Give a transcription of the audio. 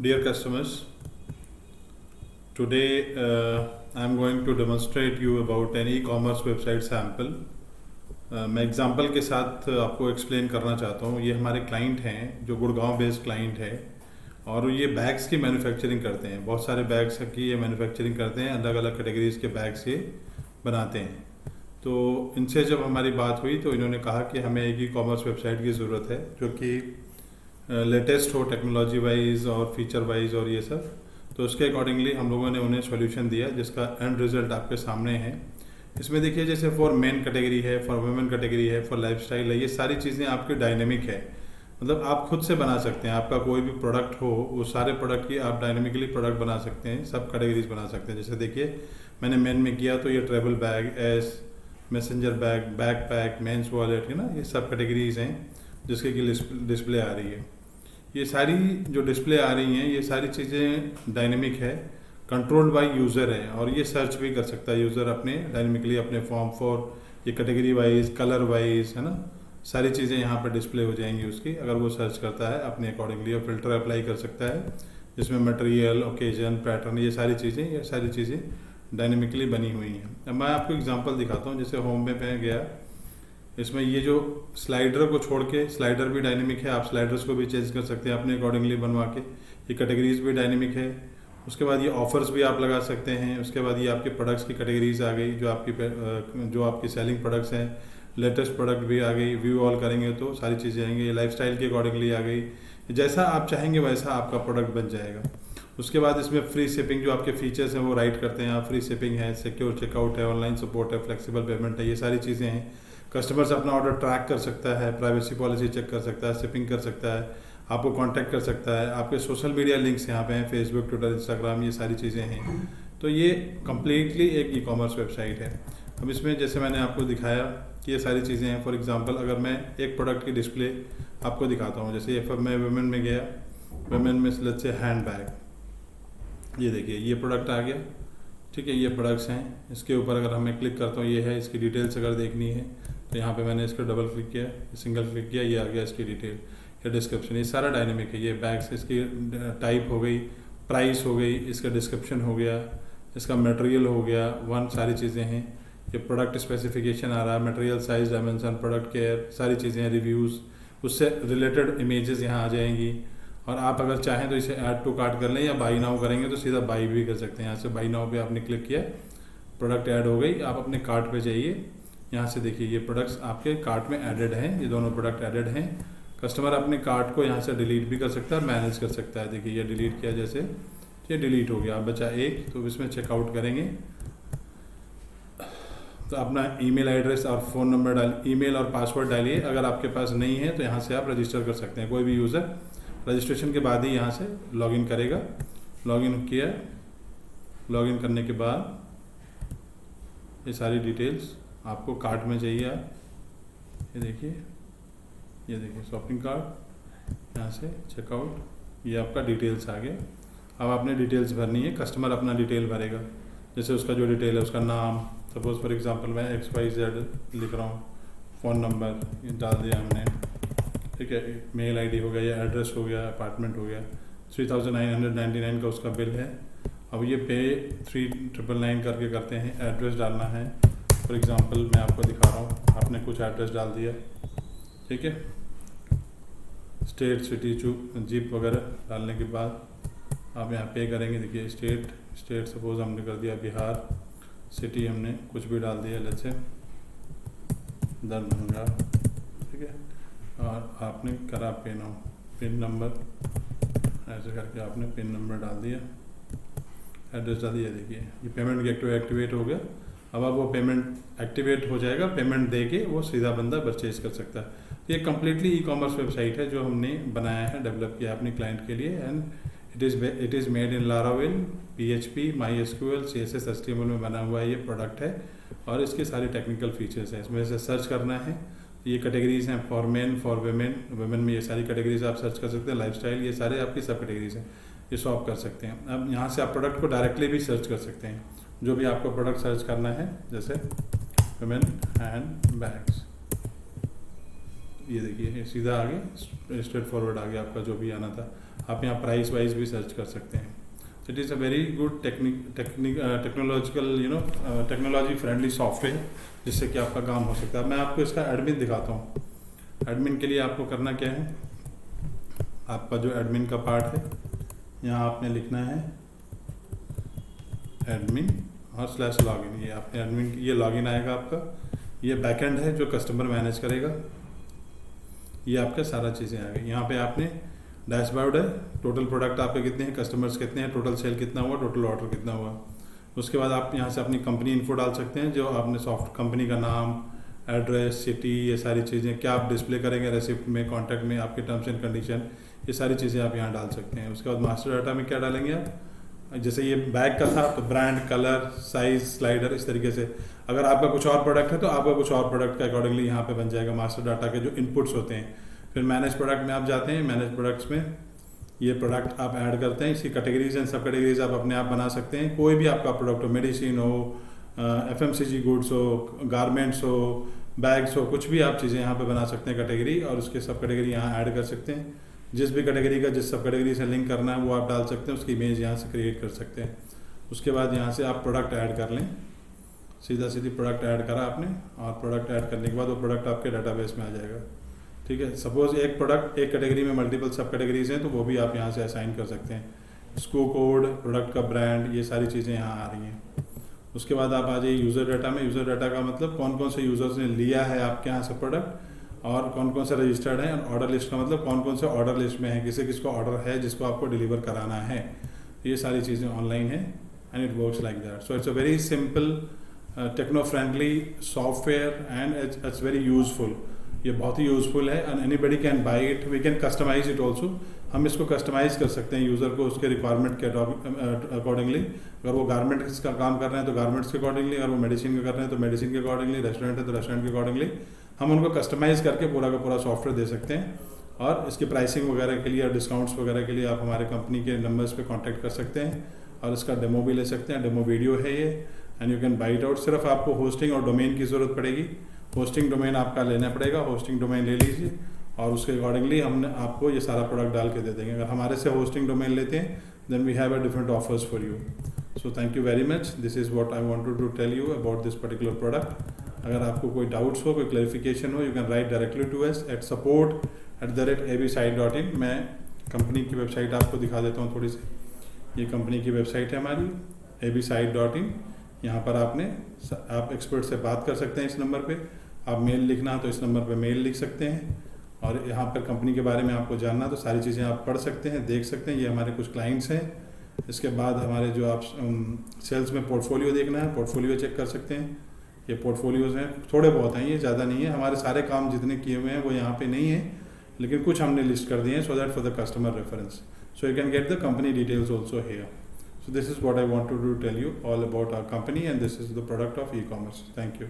Dear customers, today I am going to demonstrate you about an e-commerce website sample. मैं example के साथ आपको explain करना चाहता हूँ। ये हमारे क्लाइंट हैं जो गुड़गांव बेस्ड क्लाइंट है और ये बैग्स की मैन्युफैक्चरिंग करते हैं। बहुत सारे बैग्स की ये मैन्युफैक्चरिंग करते हैं, अलग अलग कैटेगरीज के बैग्स ये बनाते हैं। तो इनसे जब हमारी बात हुई तो इन्होंने कहा कि हमें एक ई-कॉमर्स वेबसाइट की ज़रूरत है जो कि लेटेस्ट हो टेक्नोलॉजी वाइज और फीचर वाइज और ये सब। तो उसके अकॉर्डिंगली हम लोगों ने उन्हें सॉल्यूशन दिया जिसका एंड रिजल्ट आपके सामने है। इसमें देखिए जैसे फॉर मेन कैटेगरी है, फॉर वुमेन कैटेगरी है, फॉर लाइफस्टाइल है, ये सारी चीज़ें आपकी डायनेमिक है। मतलब आप खुद से बना सकते हैं। आपका कोई भी प्रोडक्ट हो वो सारे प्रोडक्ट की आप डायनेमिकली प्रोडक्ट बना सकते हैं, सब कैटेगरीज बना सकते हैं। जैसे देखिए मैंने मेन में किया तो ये travel bag, as messenger bag, backpack, men's wallet है ना, ये सब कैटेगरीज हैं जिसके की डिस्प्ले आ रही है। ये सारी जो डिस्प्ले आ रही हैं ये सारी चीज़ें डायनेमिक है, कंट्रोल्ड बाय यूज़र है और ये सर्च भी कर सकता है यूज़र अपने डायनेमिकली अपने फॉर्म फॉर ये कैटेगरी वाइज, कलर वाइज है ना, सारी चीज़ें यहाँ पर डिस्प्ले हो जाएंगी उसकी अगर वो सर्च करता है अपने अकॉर्डिंगली। और फिल्टर अप्लाई कर सकता है जिसमें मटेरियल, ओकेजन, पैटर्न, ये सारी चीज़ें डायनेमिकली बनी हुई हैं। अब मैं आपको एग्जांपल दिखाता हूँ। जैसे होम में मैं गया, इसमें ये जो स्लाइडर को छोड़ के, स्लाइडर भी डायनेमिक है, आप स्लाइडर्स को भी चेंज कर सकते हैं अपने अकॉर्डिंगली बनवा के। ये कैटेगरीज भी डायनेमिक है। उसके बाद ये ऑफर्स भी आप लगा सकते हैं। उसके बाद ये आपके प्रोडक्ट्स की कैटेगरीज आ गई जो आपकी सेलिंग प्रोडक्ट्स हैं, लेटेस्ट प्रोडक्ट भी आ गई। व्यू ऑल करेंगे तो सारी चीज़ें आएंगी। लाइफस्टाइल के अकॉर्डिंगली आ गई। जैसा आप चाहेंगे वैसा आपका प्रोडक्ट बन जाएगा। उसके बाद इसमें फ्री शिपिंग जो आपके फीचर्स हैं वो राइट करते हैं आप। फ्री शिपिंग है, सिक्योर चेकआउट है, ऑनलाइन सपोर्ट है, फ्लेक्सिबल पेमेंट है, ये सारी चीज़ें हैं। कस्टमर्स अपना ऑर्डर ट्रैक कर सकता है, प्राइवेसी पॉलिसी चेक कर सकता है, शिपिंग कर सकता है, आपको कांटेक्ट कर सकता है। आपके सोशल मीडिया लिंक्स यहाँ पे हैं, फेसबुक, ट्विटर, इंस्टाग्राम, ये सारी चीज़ें हैं। तो ये कम्प्लीटली एक ई कॉमर्स वेबसाइट है। अब इसमें जैसे मैंने आपको दिखाया कि ये सारी चीज़ें हैं। फॉर एग्जांपल अगर मैं एक प्रोडक्ट की डिस्प्ले आपको दिखाता हूँ, जैसे ये मैं वुमेन में गया, वुमेन में लेट्स से हैंड बैग, ये देखिए ये प्रोडक्ट आ गया, ठीक है। ये प्रोडक्ट्स हैं। इसके ऊपर अगर मैं क्लिक करता हूँ, ये है इसकी डिटेल्स अगर देखनी है तो यहाँ पे मैंने इसको डबल क्लिक किया, सिंगल क्लिक किया, ये आ गया इसकी डिटेल, ये डिस्क्रिप्शन, ये सारा डायनेमिक है। ये बैग्स, इसकी टाइप हो गई, प्राइस हो गई, इसका डिस्क्रिप्शन हो गया, इसका मटेरियल हो गया, सारी चीज़ें हैं। ये प्रोडक्ट स्पेसिफिकेशन आ रहा है, material size, dimension, product care, सारी चीज़ें हैं, रिव्यूज़, उससे रिलेटेड इमेजेस यहाँ आ जाएंगी। और आप अगर चाहें तो इसे ऐड टू कार्ट कर लें या बाई नाउ करेंगे तो सीधा बाई भी कर सकते हैं। यहाँ से बाई नाउ पे आपने क्लिक किया, प्रोडक्ट ऐड हो गई, आप अपने कार्ट पे जाइए। यहाँ से देखिए ये प्रोडक्ट्स आपके कार्ट में ऐडेड हैं, ये दोनों प्रोडक्ट ऐडेड हैं। कस्टमर अपने कार्ट को यहाँ से डिलीट भी कर सकता है, मैनेज कर सकता है। देखिए ये डिलीट किया, जैसे ये डिलीट हो गया, अब बचा एक, तो इसमें चेकआउट करेंगे तो अपना ईमेल एड्रेस और फ़ोन नंबर ईमेल और पासवर्ड डालिए। अगर आपके पास नहीं है तो यहाँ से आप रजिस्टर कर सकते हैं। कोई भी यूज़र रजिस्ट्रेशन के बाद ही यहाँ से लॉगिन करेगा। लॉगिन किया, लॉगिन करने के बाद ये सारी डिटेल्स आपको कार्ट में चाहिए। आप ये देखिए शॉपिंग कार्ट, यहाँ से चेकआउट, ये आपका डिटेल्स आ गया। अब आपने डिटेल्स भरनी है, कस्टमर अपना डिटेल भरेगा। जैसे उसका जो डिटेल है, उसका नाम, सपोज फॉर एग्जांपल मैं XYZ लिख रहा हूँ, फ़ोन नंबर ये डाल दिया हमने, ठीक है, मेल आईडी हो गया, या एड्रेस हो गया, अपार्टमेंट हो गया, 3999 का उसका बिल है। अब ये पे 3999 करके करते हैं, एड्रेस डालना है। फॉर एग्जांपल मैं आपको दिखा रहा हूँ, आपने कुछ एड्रेस डाल दिया, ठीक है, स्टेट, सिटी, जीप वगैरह डालने के बाद आप यहाँ पे करेंगे। देखिए स्टेट सपोज हमने कर दिया बिहार, सिटी हमने कुछ भी डाल दिया, जैसे दरभंगा, ठीक है, और आपने करा पिन नंबर, ऐसे करके आपने पिन नंबर डाल दिया, एड्रेस डाल दिया। देखिए ये पेमेंट एक्टिवेट हो गया। अब वो पेमेंट एक्टिवेट हो जाएगा, पेमेंट दे के वो सीधा बंदा परचेज कर सकता है। ये कम्प्लीटली ई कॉमर्स वेबसाइट है जो हमने बनाया है, डेवलप किया अपने क्लाइंट के लिए। And it is made in Laravel, PHP, MySQL, CSS, HTML में बना हुआ ये प्रोडक्ट है। और इसके सारे टेक्निकल फीचर्स हैं। इसमें से सर्च करना है, ये कैटेगरीज हैं, फॉर मेन, फॉर वुमेन में ये सारी कैटेगरीज आप सर्च कर सकते हैं। लाइफस्टाइल, ये सारे आपकी सब कैटेगरीज हैं, ये शॉप कर सकते हैं। अब यहाँ से आप प्रोडक्ट को डायरेक्टली भी सर्च कर सकते हैं, जो भी आपको प्रोडक्ट सर्च करना है। जैसे वुमेन हैंड बैग्स, ये देखिए ये सीधा आगे स्ट्रेट फॉरवर्ड आ गया आपका जो भी आना था। आप यहाँ प्राइस वाइज भी सर्च कर सकते हैं। It is a very good technology friendly software जिससे कि आपका काम हो सकता है। मैं आपको इसका एडमिन दिखाता हूँ। एडमिन के लिए आपको करना क्या है, आपका जो एडमिन का पार्ट है यहाँ आपने लिखना है एडमिन और /login। ये आपने एडमिन, ये लॉगिन आएगा आपका, ये बैकएंड है जो कस्टमर मैनेज करेगा। ये आपका सारा चीज़ें आ गई। यहाँ पे आपने डैशबोर्ड है, टोटल प्रोडक्ट आपके कितने हैं, कस्टमर्स कितने हैं, टोटल सेल कितना हुआ, टोटल ऑर्डर कितना हुआ। उसके बाद आप यहाँ से अपनी कंपनी इन्फो डाल सकते हैं, जो आपने सॉफ्ट कंपनी का नाम, एड्रेस, सिटी, ये सारी चीज़ें क्या आप डिस्प्ले करेंगे रेसिप्ट में, कॉन्टैक्ट में, आपके टर्म्स एंड कंडीशन, ये सारी चीज़ें आप यहाँ डाल सकते हैं। उसके बाद मास्टर डाटा में क्या डालेंगे आप, जैसे ये बैग का था तो ब्रांड, कलर, साइज, स्लाइडर, इस तरीके से। अगर आपका कुछ और प्रोडक्ट है तो आपका कुछ और प्रोडक्ट का अकॉर्डिंगली यहाँ पे बन जाएगा मास्टर डाटा के जो इनपुट्स होते हैं। फिर मैनेज प्रोडक्ट में आप जाते हैं, मैनेज प्रोडक्ट्स में ये प्रोडक्ट आप ऐड करते हैं, इसकी कैटेगरीज एंड सब कैटेगरीज आप अपने आप बना सकते हैं। कोई भी आपका प्रोडक्ट हो, मेडिसिन हो, FMCG गुड्स हो, गारमेंट्स हो, बैग्स हो, कुछ भी आप चीज़ें यहाँ पे बना सकते हैं कैटेगरी, और उसके सब कैटेगरी यहाँ ऐड कर सकते हैं। जिस भी कैटेगरी का जिस सब कैटेगरी से लिंक करना है वो आप डाल सकते हैं, उसकी इमेज यहाँ से क्रिएट कर सकते हैं। उसके बाद यहाँ से आप प्रोडक्ट ऐड कर लें, सीधा सीधी प्रोडक्ट ऐड करा आपने, और प्रोडक्ट ऐड करने के बाद वो प्रोडक्ट आपके डाटाबेस में आ जाएगा। ठीक है, सपोज एक प्रोडक्ट एक कैटेगरी में मल्टीपल सब कैटेगरीज हैं तो वो भी आप यहाँ से असाइन कर सकते हैं। स्को कोड, प्रोडक्ट का ब्रांड, ये सारी चीज़ें यहाँ आ रही हैं। उसके बाद आप आ जाइए यूज़र डाटा में। यूज़र डाटा का मतलब कौन कौन से यूज़र्स ने लिया है आपके यहाँ से प्रोडक्ट, और कौन कौन से रजिस्टर्ड है। ऑर्डर लिस्ट का मतलब कौन कौन से ऑर्डर लिस्ट में है, किसको ऑर्डर है जिसको आपको डिलीवर कराना है। ये सारी चीज़ें ऑनलाइन है and it works like that. So it's a very simple techno friendly software and it's very useful. ये बहुत ही यूजफुल है and anybody can buy it. We can customise it also. हम इसको कस्टमाइज कर सकते हैं यूज़र को उसके रिक्वायरमेंट के अकॉर्डिंगली। अगर वो गारमेंट्स का काम कर रहे हैं तो गारमेंट्स के अकॉर्डिंगली, अगर वो मेडिसिन का कर रहे हैं तो मेडिसिन के अकॉर्डिंगली, रेस्टोरेंट है तो रेस्टोरेंट के अकॉर्डिंगली हम उनको कस्टमाइज़ करके पूरा का पूरा सॉफ्टवेयर दे सकते हैं। और इसकी प्राइसिंग वगैरह के लिए और डिस्काउंट्स वगैरह के लिए आप हमारे कंपनी के नंबर्स पे कांटेक्ट कर सकते हैं, और इसका डेमो भी ले सकते हैं। डेमो वीडियो है ये, and you can buy it out. सिर्फ आपको होस्टिंग और डोमेन की ज़रूरत पड़ेगी। होस्टिंग डोमेन आपका लेना पड़ेगा, होस्टिंग डोमेन ले लीजिए, और उसके अकॉर्डिंगली हम आपको ये सारा प्रोडक्ट डाल के दे देंगे। अगर हमारे से होस्टिंग डोमेन लेते हैं then we have a different offers for you. So thank you very much. This is what I wanted to tell you about this particular product. अगर आपको कोई डाउट्स हो, कोई क्लैरिफिकेशन हो, you can write directly to us at support@absite.in। मैं company की website आपको दिखा देता हूँ थोड़ी सी। ये कंपनी की वेबसाइट है हमारी absite.in। यहाँ पर आप एक्सपर्ट से बात कर सकते हैं इस नंबर पे। आप मेल लिखना तो इस नंबर पे मेल लिख सकते हैं, और यहाँ पर कंपनी के बारे में आपको जानना तो सारी चीज़ें आप पढ़ सकते हैं, देख सकते हैं। ये हमारे कुछ क्लाइंट्स हैं। इसके बाद हमारे जो आप सेल्स में पोर्टफोलियो देखना है, पोर्टफोलियो चेक कर सकते हैं। ये पोर्टफोलियोज़ हैं, थोड़े बहुत हैं, ये ज़्यादा नहीं है। हमारे सारे काम जितने किए हुए हैं वो यहाँ पे नहीं है, लेकिन कुछ हमने लिस्ट कर दिए हैं so that for the customer reference. So you can get the company details also here. So this is what I wanted to tell you all about our company, and this is the product of e-commerce. Thank you.